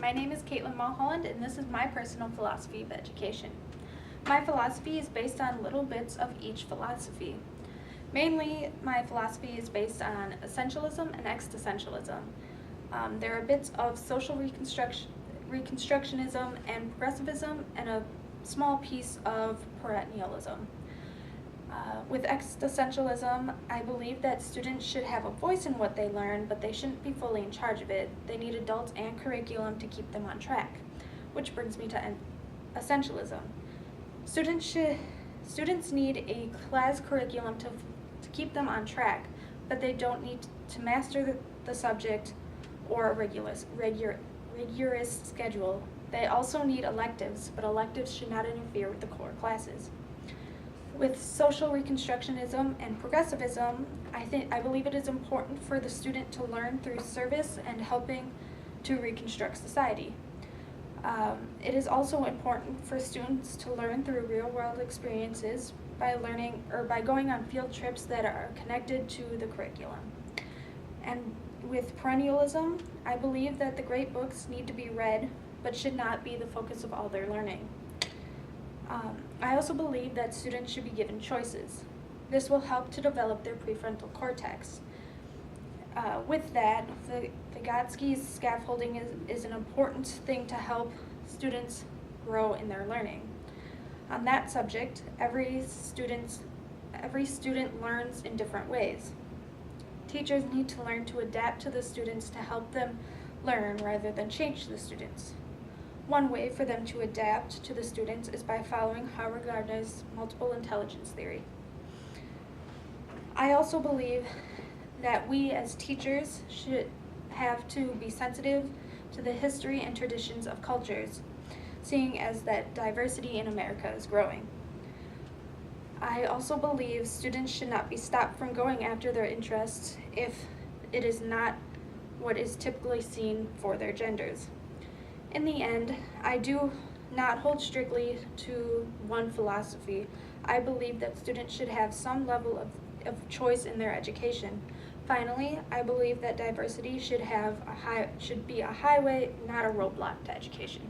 My name is Katelyn Mulholland, and this is my personal philosophy of education. My philosophy is based on little bits of each philosophy. Mainly, my philosophy is based on essentialism and existentialism. There are bits of social reconstructionism and progressivism, and a small piece of perennialism. With existentialism, I believe that students should have a voice in what they learn, but they shouldn't be fully in charge of it. They need adults and curriculum to keep them on track, which brings me to essentialism. Students need a class curriculum to keep them on track, but they don't need to master the subject or a rigorous schedule. They also need electives, but electives should not interfere with the core classes. With social reconstructionism and progressivism, I believe it is important for the student to learn through service and helping to reconstruct society. It is also important for students to learn through real-world experiences by going on field trips that are connected to the curriculum. And with perennialism, I believe that the great books need to be read, but should not be the focus of all their learning. I also believe that students should be given choices. This will help to develop their prefrontal cortex. With that, the Vygotsky's scaffolding is an important thing to help students grow in their learning. On that subject, every student learns in different ways. Teachers need to learn to adapt to the students to help them learn rather than change the students. One way for them to adapt to the students is by following Howard Gardner's multiple intelligence theory. I also believe that we as teachers should have to be sensitive to the history and traditions of cultures, seeing as that diversity in America is growing. I also believe students should not be stopped from going after their interests if it is not what is typically seen for their genders. In the end, I do not hold strictly to one philosophy. I believe that students should have some level of choice in their education. Finally, I believe that diversity should be a highway, not a roadblock to education.